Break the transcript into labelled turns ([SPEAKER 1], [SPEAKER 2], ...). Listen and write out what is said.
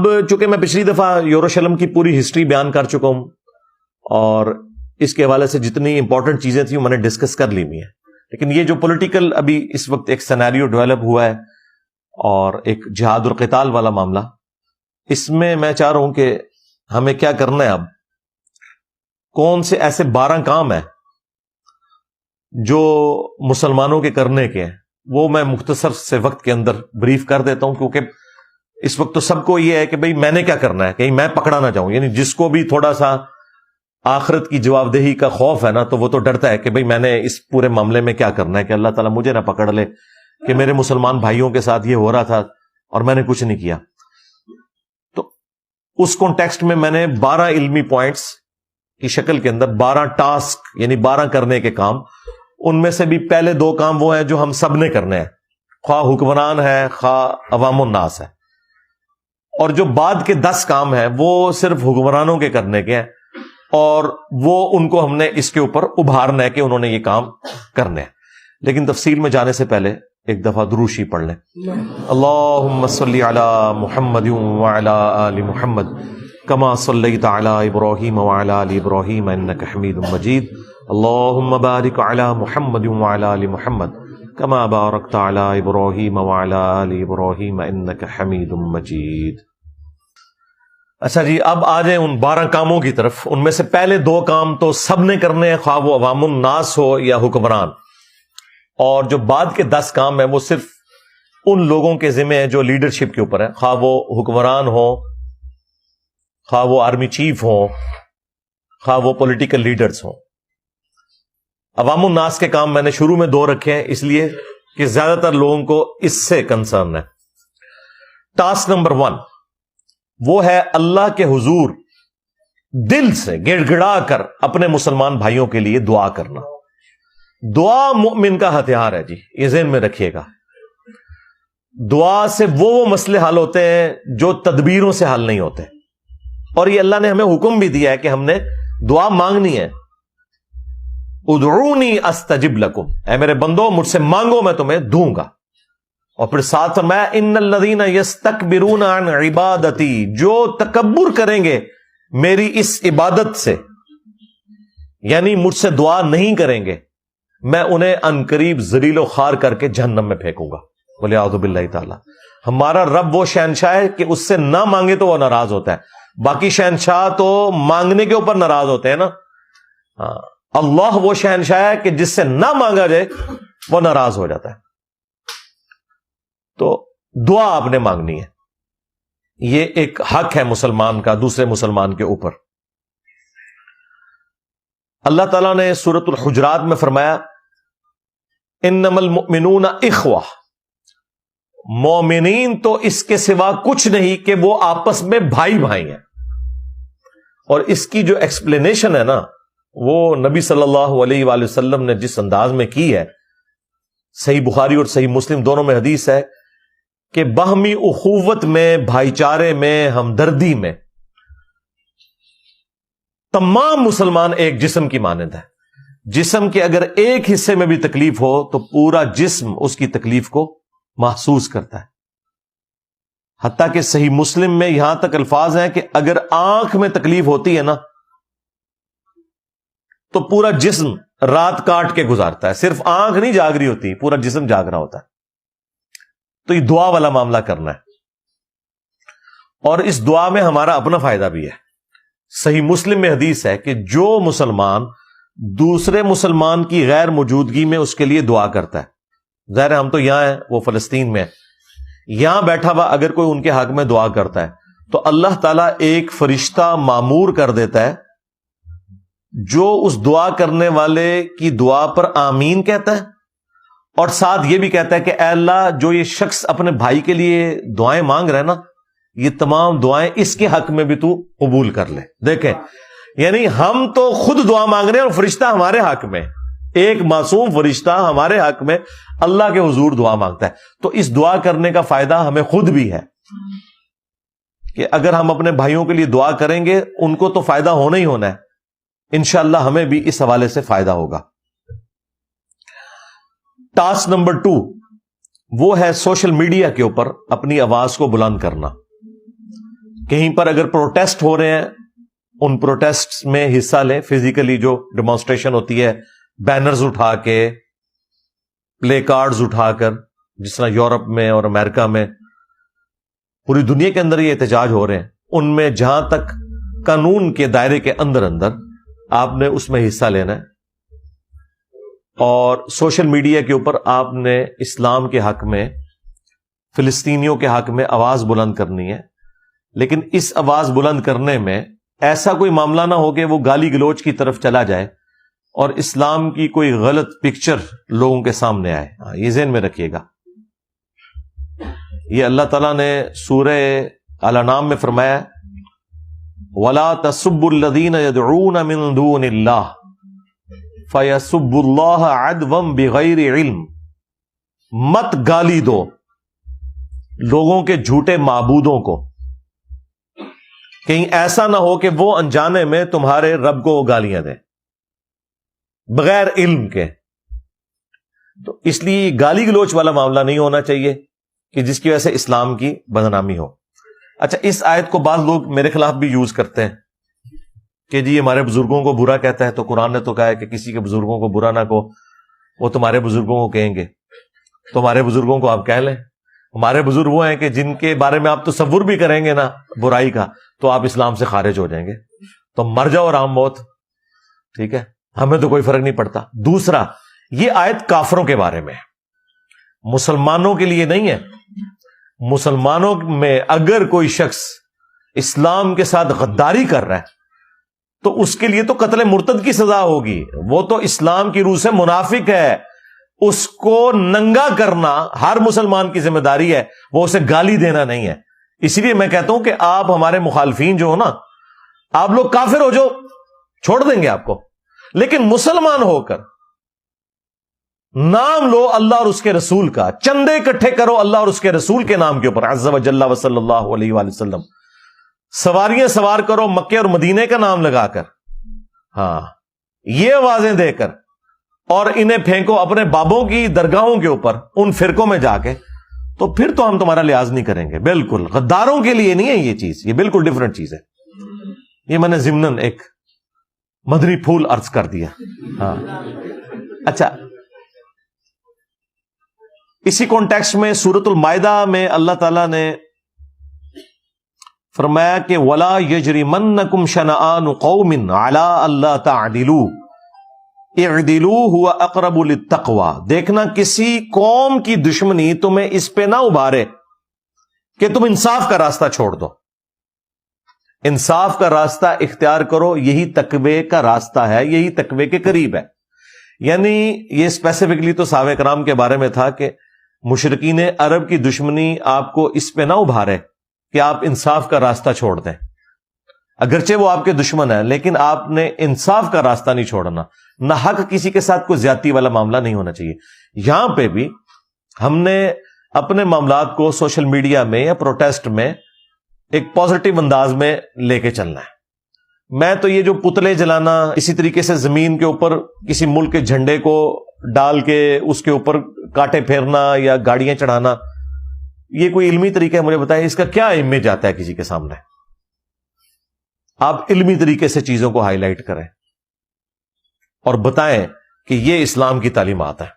[SPEAKER 1] اب چونکہ میں پچھلی دفعہ یروشلم کی پوری ہسٹری بیان کر چکا ہوں اور اس کے حوالے سے جتنی امپورٹنٹ چیزیں تھیں میں نے ڈسکس کر لی ہوئی ہیں، لیکن یہ جو پولیٹیکل ابھی اس وقت ایک سینیریو ڈیولپ ہوا ہے اور ایک جہاد اور قتال والا معاملہ، اس میں چاہ رہا ہوں کہ ہمیں کیا کرنا ہے، اب کون سے ایسے 12 کام ہیں جو مسلمانوں کے کرنے کے ہیں، وہ میں مختصر سے وقت کے اندر بریف کر دیتا ہوں، کیونکہ اس وقت تو سب کو یہ ہے کہ بھئی میں نے کیا کرنا ہے، کہیں میں پکڑا نہ جاؤں، یعنی جس کو بھی تھوڑا سا آخرت کی جواب دہی کا خوف ہے نا، تو وہ تو ڈرتا ہے کہ بھئی میں نے اس پورے معاملے میں کیا کرنا ہے کہ اللہ تعالیٰ مجھے نہ پکڑ لے کہ میرے مسلمان بھائیوں کے ساتھ یہ ہو رہا تھا اور میں نے کچھ نہیں کیا۔ تو اس کانٹیکسٹ میں نے 12 علمی پوائنٹس کی شکل کے اندر 12 ٹاسک یعنی 12 کرنے کے کام، ان میں سے بھی پہلے 2 کام وہ ہیں جو ہم سب نے کرنے ہیں، خواہ حکمران ہے خواہ عوام الناس ہے، اور جو بعد کے 10 کام ہیں وہ صرف حکمرانوں کے کرنے کے ہیں، اور وہ ان کو ہم نے اس کے اوپر ابھارنا ہے کہ انہوں نے یہ کام کرنے ہیں۔ لیکن تفصیل میں جانے سے پہلے ایک دفعہ دروشی پڑھ لیں۔ اللہم صلی علی محمد وعلی آل محمد کما صلیت علی ابراہیم وعلی آل ابراہیم انک حمید مجید، اللہم بارک علی محمد وعلی آل محمد کما بارکت علی ابراہیم وعلی آل ابراہیم انک حمید مجید۔ اچھا جی، اب آ جائیں ان 12 کاموں کی طرف۔ ان میں سے پہلے 2 کام تو سب نے کرنے ہیں، خواہ وہ عوام الناس ہو یا حکمران، اور جو بعد کے 10 کام ہیں وہ صرف ان لوگوں کے ذمہ ہیں جو لیڈرشپ کے اوپر ہیں، خواہ وہ حکمران ہو، خواہ وہ آرمی چیف ہوں، خواہ وہ پولیٹیکل لیڈرز ہوں۔ عوام الناس کے کام میں نے شروع میں 2 رکھے ہیں، اس لیے کہ زیادہ تر لوگوں کو اس سے کنسرن ہے۔ ٹاسک نمبر 1 وہ ہے اللہ کے حضور دل سے گڑ گڑا کر اپنے مسلمان بھائیوں کے لیے دعا کرنا۔ دعا مومن کا ہتھیار ہے جی، یہ ذہن میں رکھیے گا۔ دعا سے وہ مسئلے حل ہوتے ہیں جو تدبیروں سے حل نہیں ہوتے، اور یہ اللہ نے ہمیں حکم بھی دیا ہے کہ ہم نے دعا مانگنی ہے۔ ادعونی استجب لکم، اے میرے بندو مجھ سے مانگو میں تمہیں دوں گا۔ اور پھر ساتھ فرمایا ان الذین یستکبرون عن عبادتی، جو تکبر کریں گے میری اس عبادت سے، یعنی مجھ سے دعا نہیں کریں گے، میں انہیں عنقریب ذلیل و خوار کر کے جہنم میں پھینکوں گا۔ ولیعوذ باللہ تعالی۔ ہمارا رب وہ شہنشاہ ہے کہ اس سے نہ مانگے تو وہ ناراض ہوتا ہے، باقی شہنشاہ تو مانگنے کے اوپر ناراض ہوتے ہیں نا، اللہ وہ شہنشاہ ہے کہ جس سے نہ مانگا جائے وہ ناراض ہو جاتا ہے۔ تو دعا آپ نے مانگنی ہے، یہ ایک حق ہے مسلمان کا دوسرے مسلمان کے اوپر۔ اللہ تعالیٰ نے سورۃ الحجرات میں فرمایا انما المؤمنون اخوہ، مومنین تو اس کے سوا کچھ نہیں کہ وہ آپس میں بھائی بھائی ہیں۔ اور اس کی جو ایکسپلینیشن ہے نا، وہ نبی صلی اللہ علیہ وآلہ وسلم نے جس انداز میں کی ہے، صحیح بخاری اور صحیح مسلم دونوں میں حدیث ہے کہ باہمی اخوت میں، بھائی چارے میں، ہمدردی میں تمام مسلمان ایک جسم کی مانند ہے۔ جسم کے اگر ایک حصے میں بھی تکلیف ہو تو پورا جسم اس کی تکلیف کو محسوس کرتا ہے۔ حتیٰ کہ صحیح مسلم میں یہاں تک الفاظ ہیں کہ اگر آنکھ میں تکلیف ہوتی ہے نا تو پورا جسم رات کاٹ کے گزارتا ہے، صرف آنکھ نہیں جاگ رہی ہوتی، پورا جسم جاگ رہا ہوتا ہے۔ تو یہ دعا والا معاملہ کرنا ہے، اور اس دعا میں ہمارا اپنا فائدہ بھی ہے۔ صحیح مسلم میں حدیث ہے کہ جو مسلمان دوسرے مسلمان کی غیر موجودگی میں اس کے لیے دعا کرتا ہے، ظاہر ہے ہم تو یہاں ہیں، وہ فلسطین میں ہے، یہاں بیٹھا ہوا اگر کوئی ان کے حق میں دعا کرتا ہے تو اللہ تعالیٰ ایک فرشتہ معمور کر دیتا ہے جو اس دعا کرنے والے کی دعا پر آمین کہتا ہے، اور ساتھ یہ بھی کہتا ہے کہ اے اللہ جو یہ شخص اپنے بھائی کے لیے دعائیں مانگ رہا ہے نا، یہ تمام دعائیں اس کے حق میں بھی تو قبول کر لے۔ دیکھیں، یعنی ہم تو خود دعا مانگ رہے ہیں اور فرشتہ ہمارے حق میں، ایک معصوم فرشتہ ہمارے حق میں اللہ کے حضور دعا مانگتا ہے۔ تو اس دعا کرنے کا فائدہ ہمیں خود بھی ہے کہ اگر ہم اپنے بھائیوں کے لیے دعا کریں گے ان کو تو فائدہ ہونا ہی ہونا ہے، انشاءاللہ ہمیں بھی اس حوالے سے فائدہ ہوگا۔ ٹاسک نمبر 2 وہ ہے سوشل میڈیا کے اوپر اپنی آواز کو بلند کرنا۔ کہیں پر اگر پروٹیسٹ ہو رہے ہیں ان پروٹیسٹ میں حصہ لیں، فزیکلی جو ڈیمانسٹریشن ہوتی ہے بینرز اٹھا کے، پلے کارڈز اٹھا کر، جس طرح یورپ میں اور امریکہ میں پوری دنیا کے اندر یہ احتجاج ہو رہے ہیں، ان میں جہاں تک قانون کے دائرے کے اندر آپ نے اس میں حصہ لینا ہے، اور سوشل میڈیا کے اوپر آپ نے اسلام کے حق میں، فلسطینیوں کے حق میں آواز بلند کرنی ہے، لیکن اس آواز بلند کرنے میں ایسا کوئی معاملہ نہ ہو کہ وہ گالی گلوچ کی طرف چلا جائے اور اسلام کی کوئی غلط پکچر لوگوں کے سامنے آئے۔ یہ ذہن میں رکھیے گا، یہ اللہ تعالیٰ نے سورہ الانعام میں فرمایا وَلَا تَسُبُّوا الَّذِينَ يَدْعُونَ مِن دُونِ اللَّهِ فَيَسُبُّوا اللَّهَ عَدْوًا بِغَيْرِ عِلْمٍ، مت گالی دو لوگوں کے جھوٹے معبودوں کو، کہیں ایسا نہ ہو کہ وہ انجانے میں تمہارے رب کو گالیاں دیں بغیر علم کے۔ تو اس لیے گالی گلوچ والا معاملہ نہیں ہونا چاہیے کہ جس کی وجہ سے اسلام کی بدنامی ہو۔ اچھا، اس آیت کو بعض لوگ میرے خلاف بھی یوز کرتے ہیں کہ جی ہمارے بزرگوں کو برا کہتا ہے، تو قرآن نے تو کہا ہے کہ کسی کے بزرگوں کو برا نہ کہو، وہ تمہارے بزرگوں کو کہیں گے، تمہارے بزرگوں کو آپ کہہ لیں۔ ہمارے بزرگ وہ ہیں کہ جن کے بارے میں آپ تصور بھی کریں گے نا برائی کا تو آپ اسلام سے خارج ہو جائیں گے، تو مر جاؤ آرام موت، ٹھیک ہے، ہمیں تو کوئی فرق نہیں پڑتا۔ دوسرا، یہ آیت کافروں کے بارے میں ہے، مسلمانوں کے لیے نہیں ہے۔ مسلمانوں میں اگر کوئی شخص اسلام کے ساتھ غداری کر رہا ہے تو اس کے لیے تو قتل مرتد کی سزا ہوگی، وہ تو اسلام کی روح سے منافق ہے، اس کو ننگا کرنا ہر مسلمان کی ذمہ داری ہے، وہ اسے گالی دینا نہیں ہے۔ اسی لیے میں کہتا ہوں کہ آپ ہمارے مخالفین جو ہو نا، آپ لوگ کافر ہو جو چھوڑ دیں گے آپ کو، لیکن مسلمان ہو کر نام لو اللہ اور اس کے رسول کا، چندے اکٹھے کرو اللہ اور اس کے رسول کے نام کے اوپر عز و جل و صلی اللہ علیہ وآلہ وسلم، سواریاں سوار کرو مکے اور مدینے کا نام لگا کر، ہاں یہ آوازیں دے کر، اور انہیں پھینکو اپنے بابوں کی درگاہوں کے اوپر ان فرقوں میں جا کے، تو پھر تو ہم تمہارا لحاظ نہیں کریں گے۔ بالکل غداروں کے لیے نہیں ہے یہ چیز، یہ بالکل ڈیفرنٹ چیز ہے۔ یہ میں نے ضمناً ایک مدنی پھول عرض کر دیا۔ ہاں اچھا، اسی کانٹیکسٹ میں سورۃ المائدہ میں اللہ تعالیٰ نے فرمایا کہ وَلَا يَجْرِمَنَّكُمْ شَنَآنُ قَوْمٍ عَلَىٰ أَلَّا تَعْدِلُوا اعْدِلُوا هُوَ أَقْرَبُ لِلتَّقْوَىٰ، دیکھنا کسی قوم کی دشمنی تمہیں اس پہ نہ ابھارے کہ تم انصاف کا راستہ چھوڑ دو۔ انصاف کا راستہ اختیار کرو، یہی تقوی کا راستہ ہے، یہی تقوی کے قریب ہے۔ یعنی یہ اسپیسیفکلی تو صحابہ کرام کے بارے میں تھا کہ مشرکین عرب کی دشمنی آپ کو اس پہ نہ ابھارے کہ آپ انصاف کا راستہ چھوڑ دیں، اگرچہ وہ آپ کے دشمن ہیں، لیکن آپ نے انصاف کا راستہ نہیں چھوڑنا، نہ حق کسی کے ساتھ کوئی زیادتی والا معاملہ نہیں ہونا چاہیے۔ یہاں پہ بھی ہم نے اپنے معاملات کو سوشل میڈیا میں یا پروٹیسٹ میں ایک پازیٹیو انداز میں لے کے چلنا ہے۔ میں تو یہ جو پتلے جلانا، اسی طریقے سے زمین کے اوپر کسی ملک کے جھنڈے کو ڈال کے اس کے اوپر کانٹے پھیرنا یا گاڑیاں چڑھانا، یہ کوئی علمی طریقہ ہے؟ مجھے بتائیں اس کا کیا امیج آتا ہے کسی کے سامنے؟ آپ علمی طریقے سے چیزوں کو ہائی لائٹ کریں اور بتائیں کہ یہ اسلام کی تعلیمات ہے۔